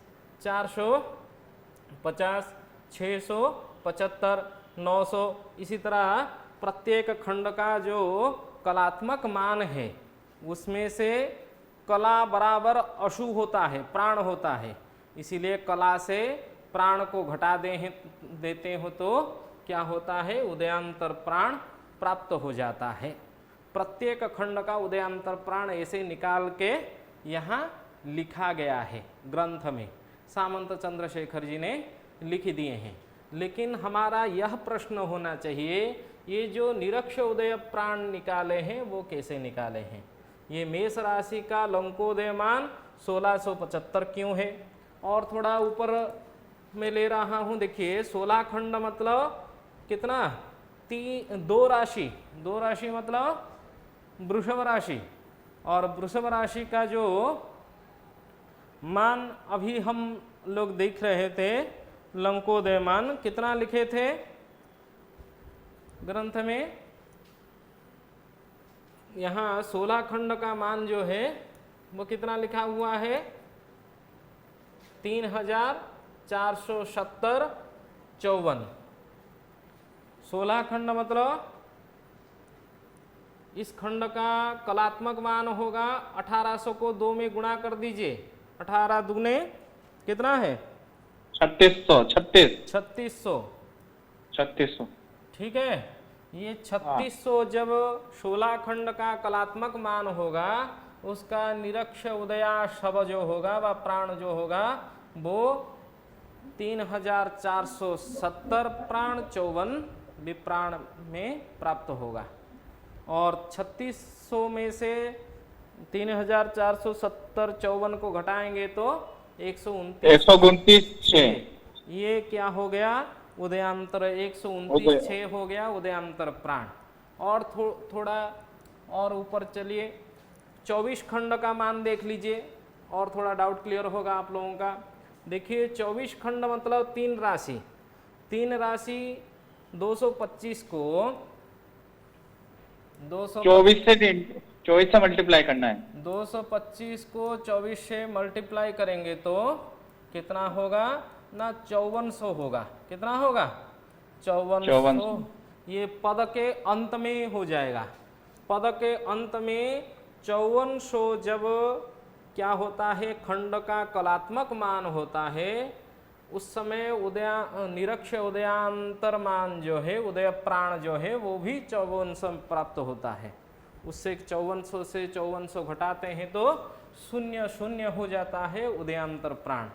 450, 675, 900, इसी तरह प्रत्येक खंड का जो कलात्मक मान है उसमें से कला बराबर अशु होता है, प्राण होता है। इसीलिए कला से प्राण को घटा देते हो तो क्या होता है, उदयांतर प्राण प्राप्त हो जाता है। प्रत्येक खंड का उदयांतर प्राण ऐसे निकाल के यहाँ लिखा गया है ग्रंथ में, सामंत चंद्रशेखर जी ने लिख दिए हैं। लेकिन हमारा यह प्रश्न होना चाहिए ये जो निरक्ष उदय प्राण निकाले हैं वो कैसे निकाले हैं। ये मेष राशि का लंकोदय मान 1675 क्यों है, और थोड़ा ऊपर में ले रहा हूँ, देखिए 16 खंड मतलब कितना, 2 राशि मतलब वृषभ राशि, और वृषभ राशि का जो मान अभी हम लोग देख रहे थे लंकोदय मान कितना लिखे थे ग्रंथ में, यहाँ 16 खंड का मान जो है वो कितना लिखा हुआ है, 3470 54। 16 खंड मतलब इस खंड का कलात्मक मान होगा 1800 को 2 में गुणा कर दीजिए, 18 दूने कितना है, 3600। ठीक है, ये 3600 जब 16 खंड का कलात्मक मान होगा उसका निरक्ष उदयाशव जो होगा व प्राण जो होगा वो 3470 प्राण 54 विप्राण में प्राप्त होगा। और 3600 में से 3470 54 को घटाएंगे तो 129 ये क्या हो गया, उदयांतर 129 6 हो गया उदयांतर प्राण। और थोड़ा और ऊपर चलिए, 24 खंड का मान देख लीजिए और थोड़ा डाउट क्लियर होगा आप लोगों का। देखिए 24 खंड मतलब 3 राशि, 3 राशि 225 को 24 से मल्टीप्लाई करना है, 225 को 24 से मल्टीप्लाई करेंगे तो कितना होगा ना, 5400 होगा। कितना होगा, 5400। ये पद के अंत में हो जाएगा, पद के अंत में 5400 जब क्या होता है खंड का कलात्मक मान होता है उस समय निरक्ष उदयांतर मान जो है उदय प्राण जो है वो भी 5400 प्राप्त होता है। उससे 5400 से 5400 घटाते हैं तो 0 हो जाता है उदयांतर प्राण।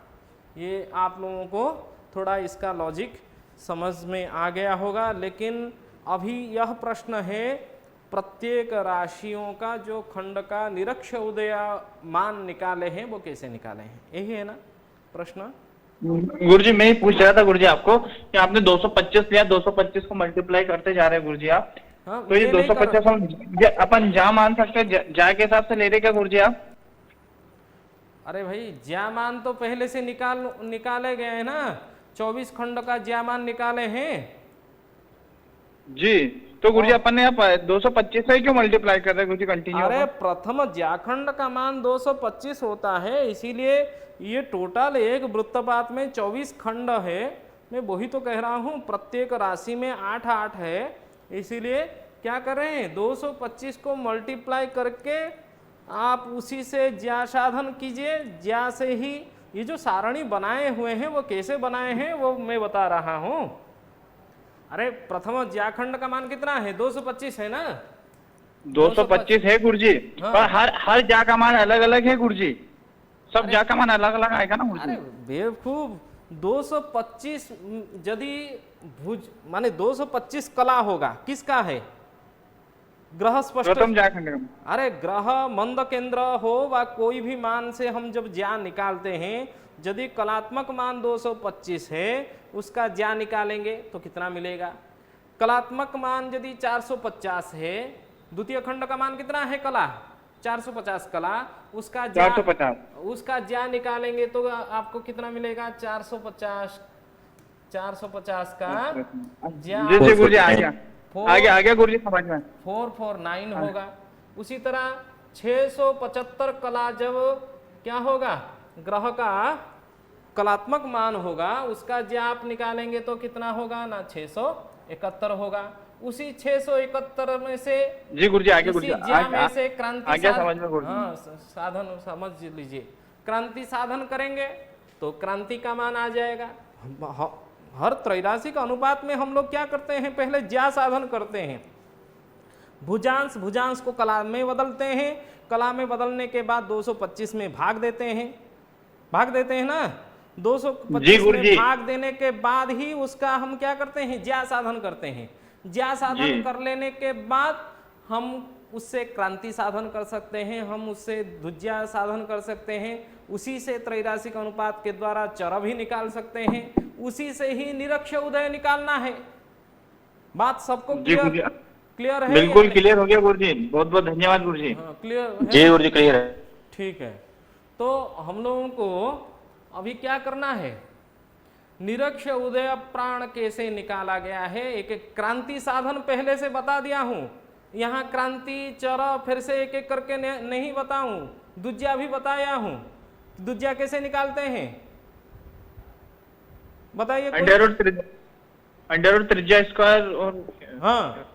ये आप लोगों को थोड़ा इसका लॉजिक समझ में आ गया होगा। लेकिन अभी यह प्रश्न है प्रत्येक राशियों का जो खंड का निरक्ष उदय मान निकाले हैं वो कैसे निकाले हैं, यही है ना प्रश्न। गुरुजी मैं ही पूछ रहा था गुरुजी आपको कि आपने 225 लिया, 225 को मल्टीप्लाई करते जा रहे हैं गुरुजी आप। हाँ, तो ये 250 हम अपन जा मान सकते हैं, जा के हिसाब से ले रहे क्या गुरुजी आप। अरे भाई ज्यामान तो पहले से निकाले गए हैं ना, 24 खंड का ज्यामान निकाले हैं जी। तो गुरुजी अपन ने 225 से क्यों मल्टीप्लाई कर रहे हैं गुरुजी, कंटिन्यू। अरे प्रथम ज्याखंड का मान 225 होता है, इसीलिए ये टोटल एक वृत्तपात में 24 खंड है। मैं वही तो कह रहा हूँ, प्रत्येक राशि में 8 8 है इसीलिए क्या कर रहे हैं, 225 को मल्टीप्लाई करके आप उसी से ज्या साधन कीजिए। ज्या से ही ये जो सारणी बनाए हुए हैं वो कैसे बनाए हैं वो मैं बता रहा हूं। अरे प्रथम ज्याखंड का मान कितना है, 225 है ना। 225 है गुरुजी, हाँ। पर हर जा का मान अलग अलग है गुरुजी, सब जा का मान अलग अलग आएगा ना अरे गुरुजी। बेवकूफ, 225 यदि भुज माने 225 कला होगा, किसका है, ग्रह स्पष्ट। प्रथम जाखंड का। अरे ग्रह मंद केंद्र हो व कोई भी मान से हम जब ज्या निकालते हैं, यदि कलात्मक मान 225 है उसका ज्या निकालेंगे तो कितना मिलेगा। कलात्मक मान यदि 450 है, द्वितीय खंड का मान कितना है कला, 450 कला, उसका ज्या 450 उसका ज्या निकालेंगे तो आपको कितना मिलेगा, 450 का ज्या जी जी गुरुजी, आ गया फोर- आ गया गुरुजी समझ में। 449 होगा। उसी तरह 675 कला जब क्या होगा, ग्रह का कलात्मक मान होगा, उसका ज्या आप निकालेंगे तो कितना होगा ना, 671 होगा। उसी 671 में से जी गुरुजी आगे गुरुजी, इसी ज्या में से क्रांति आ गया समझ में गुरुजी। हाँ साधन समझ लीजिए, क्रांति साधन करेंगे तो क्रांति का मान आ जाएगा। हर त्रैराशिक अनुपात में हम लोग क्या करते हैं, पहले ज्या साधन करते हैं, भुजांश को कला में बदलते हैं, कला में बदलने के बाद 225 में भाग देते हैं ना, 225 में भाग देने के बाद ही उसका हम क्या करते हैं, ज्या साधन करते हैं। ज्या साधन कर लेने के बाद हम उससे क्रांति साधन कर सकते हैं, हम उससे द्विज्या साधन कर सकते हैं, उसी से त्रैराशिक अनुपात के द्वारा चर भी निकाल सकते हैं, उसी से ही निरक्ष उदय निकालना है। बात सबको क्लियर है? बिल्कुल क्लियर हो गया गुरुजी, बहुत बहुत धन्यवाद गुरुजी। हाँ, क्लियर है? जी गुरुजी क्लियर है। ठीक है, तो हम लोगों को अभी क्या करना है, निरक्ष उदय प्राण कैसे निकाला गया है, एक एक क्रांति साधन पहले से बता दिया हूं। यहाँ क्रांति चर फिर से एक एक करके नहीं बताऊं, द्विज्या भी बताया हूं। द्विज्या कैसे निकालते हैं बताइए। अंडर रूट त्रिज्या स्क्वायर और हाँ,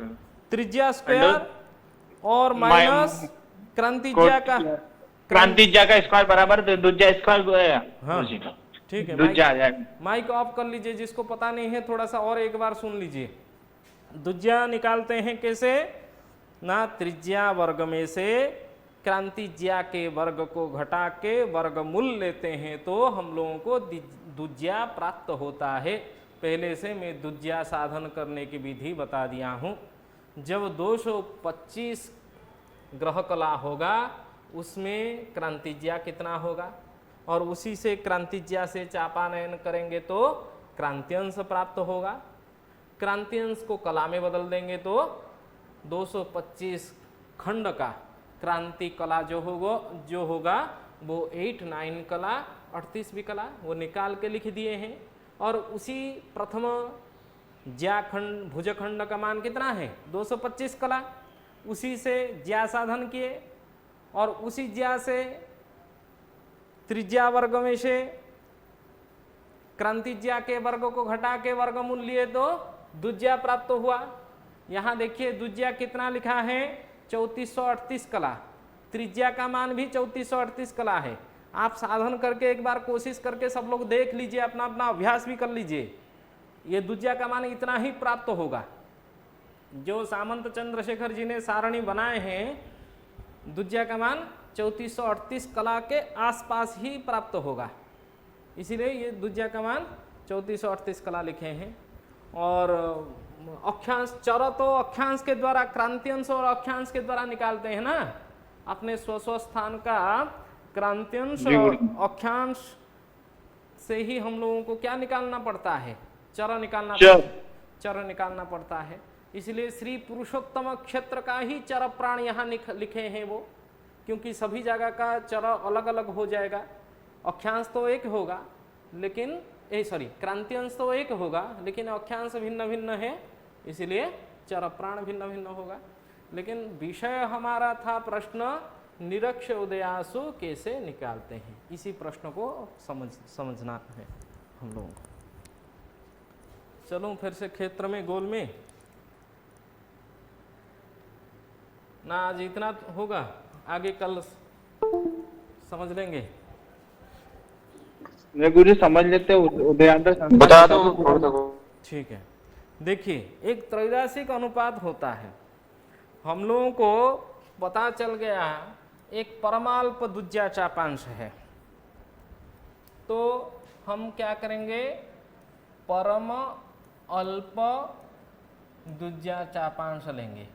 त्रिज्या स्क्वायर और माइनस क्रांति ज्या का स्क्वायर बराबर द्विज्या स्क्वायर। हाँ ठीक है, द्विज्या आ जाएगा। माइक ऑफ कर लीजिए, जिसको पता नहीं है थोड़ा सा और एक बार सुन लीजिए। द्विज्या निकालते हैं कैसे ना, त्रिज्या वर्ग में से क्रांति ज्या के वर्ग को घटा के वर्गमूल लेते हैं तो हम लोगों को द्विज्या प्राप्त होता है। पहले से मैं द्विज्या साधन करने की विधि बता दिया हूँ। जब 225 ग्रह कला होगा उसमें क्रांति ज्या कितना होगा, और उसी से क्रांति ज्या से चापानयन करेंगे तो क्रांतियांश प्राप्त होगा। क्रांतियांश को कला में बदल देंगे तो 225 खंड का क्रांति कला जो होगा वो 8 9 कला 38वीं कला वो निकाल के लिख दिए हैं। और उसी प्रथम ज्या खंड भुजखंड का मान कितना है 225 कला, उसी से ज्या साधन किए और उसी ज्या से त्रिज्या वर्ग में से क्रांति ज्या के वर्ग को घटा के वर्गमूल लिए तो द्विज्या प्राप्त हुआ। यहाँ देखिए द्विज्या कितना लिखा है 3438 कला, त्रिज्या का मान भी 3438 कला है। आप साधन करके एक बार कोशिश करके सब लोग देख लीजिए, अपना अपना अभ्यास भी कर लीजिए, ये द्विज्या का मान इतना ही प्राप्त होगा। जो सामंत चंद्रशेखर जी ने सारणी बनाए हैं द्विज्या का मान 3438 कला के आसपास ही प्राप्त होगा, इसीलिए ये द्विज्या का मान 3438 कला लिखे हैं। और अक्षांश चर तो अक्षांश के द्वारा क्रांतियांश और अक्षांश के द्वारा निकालते हैं ना, अपने स्व स्थान का क्रांतियांश और अक्षांश से ही हम लोगों को क्या निकालना पड़ता है, चर निकालना पड़ता है। इसलिए श्री पुरुषोत्तम क्षेत्र का ही चर प्राण यहाँ लिखे हैं वो, क्योंकि सभी जगह का चर अलग अलग हो जाएगा। अक्षांश तो एक होगा लेकिन क्रांतियांश तो एक होगा लेकिन अक्षांश भिन्न भिन्न है, इसलिए चर प्राण भिन्न भिन्न होगा। लेकिन विषय हमारा था प्रश्न निरक्ष उदयासु कैसे निकालते हैं, इसी प्रश्न को समझना है हम लोगों को। चलो फिर से क्षेत्र में गोल में ना आज इतना होगा, आगे कल समझ लेंगे। मैं गुरु जी समझ लेते हैं, उदयांतर संस्कार बता दो थोड़ा सा। ठीक है, देखिए एक त्रैराशिक अनुपात होता है, हम लोगों को पता चल गया एक परमाल्प दुज्या चापांश है, तो हम क्या करेंगे, परम अल्प दुज्या चापांश लेंगे,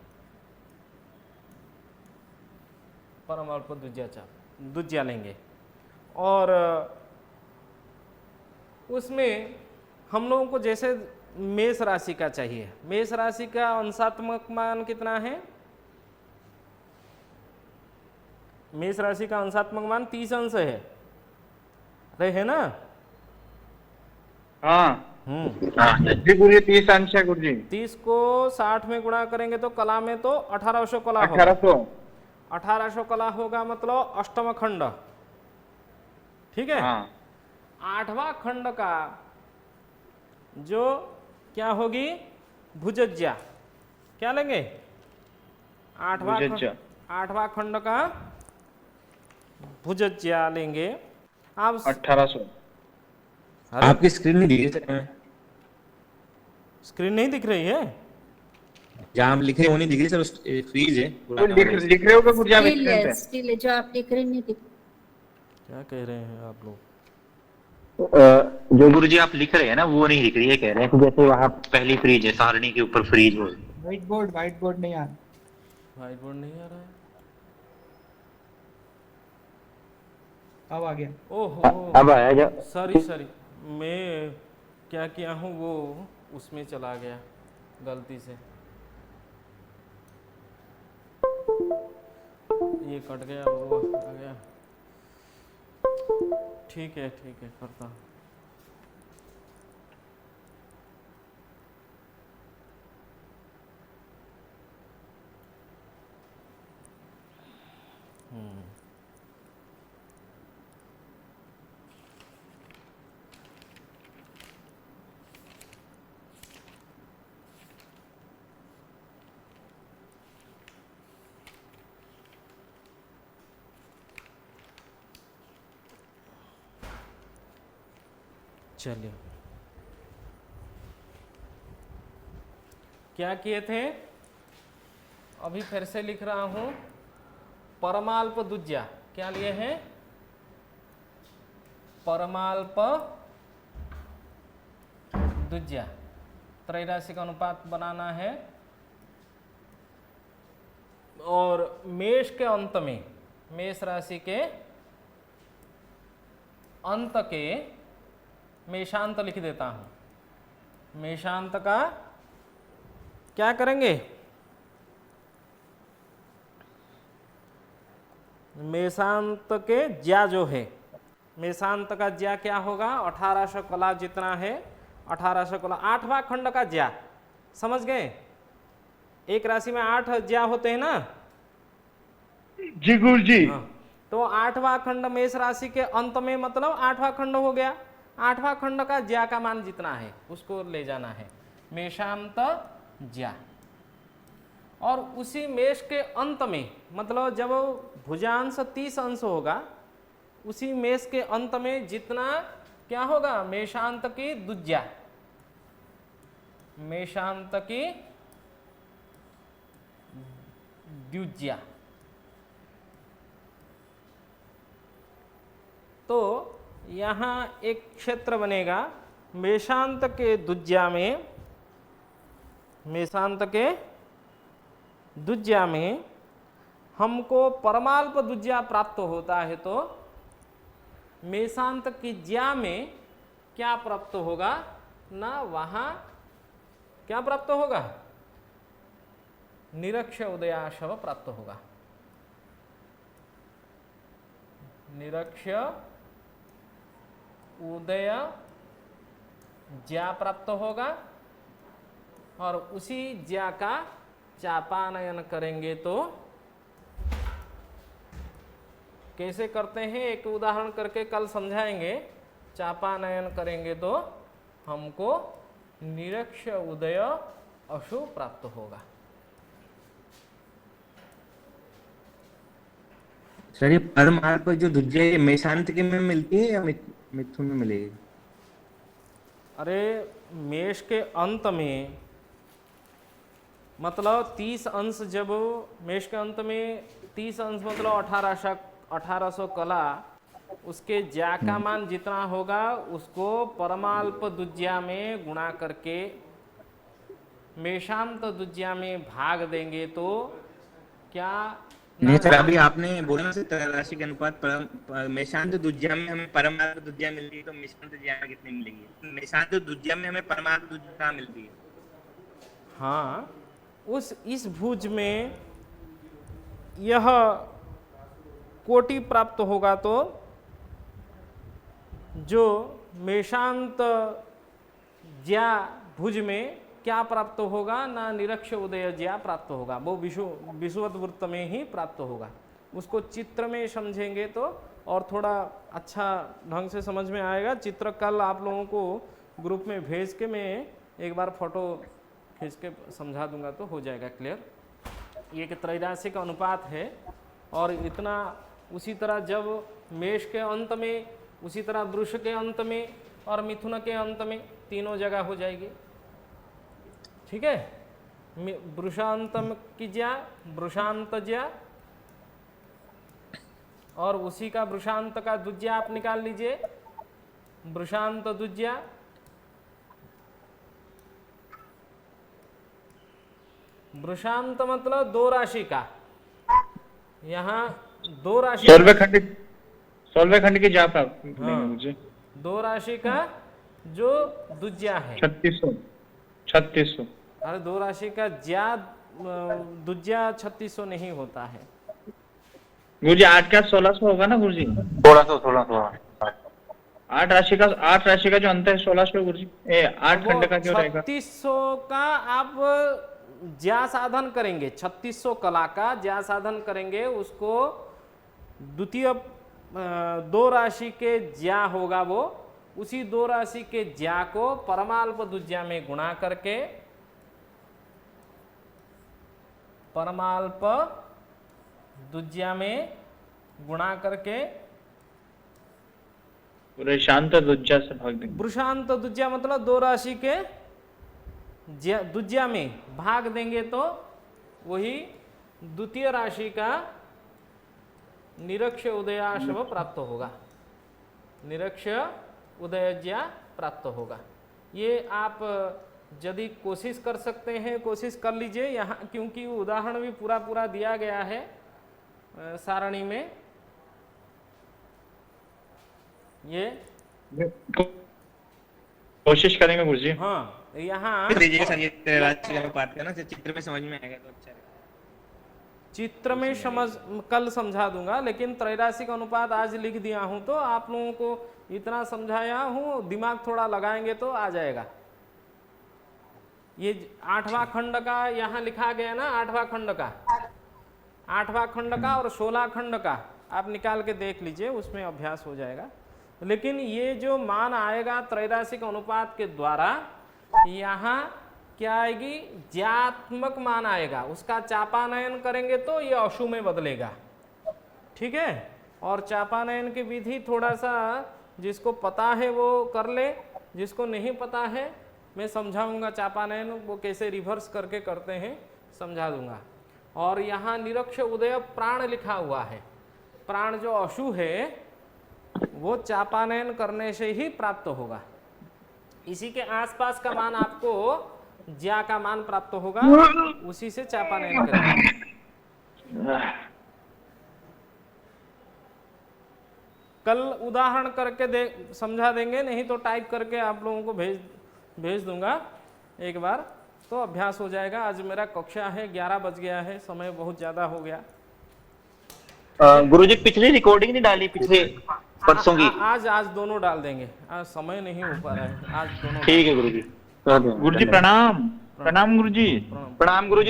परम अल्प दुज्या लेंगे, और उसमें हम लोगों को जैसे मेष राशि का चाहिए, मेष राशि का अंशात्मक मान कितना है, मेष राशि का अंशात्मक मान 30 अंश है, अरे है ना? हाँ जी गुरु जी, 30 अंश है गुरु जी। 30 को 60 में गुणा करेंगे तो कला में तो 1800 कला होगा। 1800 कला होगा, मतलब अष्टम खंड, ठीक है। हाँ। 8वां खंड का जो क्या होगी, भुजज्या, क्या लेंगे, 8वां खंड का भुजज्या लेंगे आप। 1800। आपकी स्क्रीन नहीं दिख रही, स्क्रीन नहीं दिख रही है, जहाँ आप लिख रहे हो नहीं दिख रही सर, फ्रीज है। लिख रहे हो क्या गुरु जी आप स्टिल स्क्रीन है, पे? स्टिल है, जो आप लिख रहे नहीं दिख। क्या कह रहे हैं आप लोग? जो गुरु जी आप लिख रहे हैं ना वो नहीं लिख रही है, कह रहे हैं कि जैसे वहाँ पहली फ्रीज है, सारणी के ऊपर फ्रीज हो। व्हाइट बोर्ड नहीं आ रहा, व्हाइट बोर्ड नहीं आ रहा है, अब आ गया। ओहो अब आया जा। सॉरी, मैं क्या किया हूँ, वो उसमें चला गया गलती से, ये कट गया, वो आ गया। ठीक है करता हूँ। चलिए, क्या किए थे, अभी फिर से लिख रहा हूं, परमाल्प दुज्या क्या लिए हैं, परमाल्प दुज्या त्रैराशिक अनुपात बनाना है, और मेष के अंत में, मेष राशि के अंत के मेषांत लिख देता हूं, मेषांत का क्या करेंगे, मेषांत के ज्या जो है, मेषांत का ज्या क्या होगा, 1800 कला जितना है, 1800 कला 8वां खंड का ज्या, समझ गए, एक राशि में 8 ज्या होते हैं ना जी गुरु जी। हाँ, तो 8वां खंड मेष राशि के अंत में, मतलब 8वां खंड हो गया, 8वां खंड का ज्या का मान जितना है उसको ले जाना है, मेषांत ज्या। और उसी मेष के अंत में, मतलब जब भुजांश 30 अंश होगा, उसी मेष के अंत में जितना क्या होगा, मेषांत की दुज्या, मेषांत की द्युज्या। तो यहाँ एक क्षेत्र बनेगा, मेषांत के दुज्या में, मेषांत के दुज्या में हमको परमाल्प दुज्या प्राप्त होता है, तो मेषांत की ज्या में क्या प्राप्त होगा ना, वहाँ क्या प्राप्त होगा, निरक्ष उदयाशव प्राप्त होगा, निरक्ष उदय ज्या प्राप्त होगा, और उसी ज्या का चापानयन करेंगे तो कैसे करते हैं, एक उदाहरण करके कल समझाएंगे। चापानयन करेंगे तो हमको निरक्ष उदय अशु प्राप्त होगा। सर ये परमार्थ जो दुज्या ये मेषांत के में मिलती है या मिथुन में मिलेगी? अरे मेष के अंत में मतलब 30 अंश, जब मेष के अंत में 30 अंश मतलब 1800 कला, उसके ज्या का मान जितना होगा उसको परमाल्प दुज्या में गुणा करके मेषांत दुज्या में भाग देंगे तो क्या नहीं सर, अभी आपने बोला ना सर राशि के अनुपात मेषांत दुज्या में हमें परमार्थ दुज्या मिल रही है, तो मेषांत दुज्या में कितनी मिलेगी? मेषांत दुज्या में हमें परमार्थ दुज्या कहाँ मिल रही है? हाँ, इस भुज में यह कोटि प्राप्त होगा तो जो मेषांत ज्या भुज में क्या प्राप्त होगा ना, निरक्ष उदय ज्या प्राप्त होगा, वो विषुवत वृत्त में ही प्राप्त होगा। उसको चित्र में समझेंगे तो और थोड़ा अच्छा ढंग से समझ में आएगा। चित्र कल आप लोगों को ग्रुप में भेज के मैं एक बार फोटो खींच के समझा दूंगा तो हो जाएगा क्लियर। ये कि त्रैराशिक अनुपात है और इतना उसी तरह जब मेष के अंत में, उसी तरह वृष के अंत में और मिथुन के अंत में तीनों जगह हो जाएगी। ठीक है, वृषांत की ज्या वृषांत ज्या और उसी का वृषांत का दुज्या आप निकाल लीजिए, वृषांत दुज्या। वृषांत मतलब 2 राशि का, यहाँ 2 राशि 16वें खंड की ज्या प्राप्त मुझे 2 राशि का जो दुज्या है 3600। अरे 2 राशि का ज्या दुज्या 3600 नहीं होता है गुरुजी। 8 का 1600 होगा ना गुरुजी? 1600 8 राशि का जो अंत है 1600 गुरुजी। 8 खंड का क्यों रहेगा? 3600 का आप ज्या साधन करेंगे, 3600 कला का ज्या साधन करेंगे, उसको द्वितीय 2 राशि के ज्या होगा, वो उसी 2 राशि के ज्या को परमाल्प दुज्या में गुणा करके परमाल्प दुज्या में गुणा करके वृषांत दुज्या से भाग देंगे। वृषांत दुज्या मतलब 2 राशि के दुज्या में भाग देंगे तो वही द्वितीय राशि का निरक्ष उदयाशव प्राप्त होगा, निरक्ष उदयज्या प्राप्त होगा। ये आप यदि कोशिश कर सकते हैं, कोशिश कर लीजिए यहाँ, क्योंकि उदाहरण भी पूरा दिया गया है सारणी में। ये कोशिश करेंगे गुरुजी। हाँ, यहाँ लीजिए सर, ये राशि का अनुपात का ना चित्र में समझ में आएगा तो अच्छा रहेगा। चित्र में कल समझा दूंगा, लेकिन त्रैराशिक अनुपात आज लिख दिया हूं तो आप लोगों को इतना समझाया हूं, दिमाग थोड़ा लगाएंगे तो आ जाएगा। ये 8वां खंड का यहाँ लिखा गया ना, 8वां खंड का और 16 खंड का आप निकाल के देख लीजिए, उसमें अभ्यास हो जाएगा। लेकिन ये जो मान आएगा त्रैराशिक अनुपात के द्वारा, यहाँ क्या आएगी, ज्यात्मक मान आएगा, उसका चापानयन करेंगे तो ये अशु में बदलेगा। ठीक है, और चापानयन की विधि थोड़ा सा जिसको पता है वो कर ले, जिसको नहीं पता है मैं समझाऊंगा चापानयन वो कैसे रिवर्स करके करते हैं, समझा दूंगा। और यहाँ निरक्ष उदय प्राण लिखा हुआ है, प्राण जो अशु है वो चापानयन करने से ही प्राप्त होगा। इसी के आसपास का मान आपको ज्या का मान प्राप्त होगा, उसी से चापानयन करेंगे। कल उदाहरण करके समझा देंगे, नहीं तो टाइप करके आप लोगों को भेज दूंगा एक बार, तो अभ्यास हो जाएगा। आज मेरा कक्षा है, 11 बज गया है, समय बहुत ज्यादा हो गया। गुरुजी पिछली रिकॉर्डिंग नहीं डाली, पिछले परसों की? आज दोनों डाल देंगे, आज समय नहीं हो पा रहा है, आज दोनों। ठीक है गुरुजी। गुरुजी प्रणाम। प्रणाम गुरुजी। प्रणाम गुरुजी।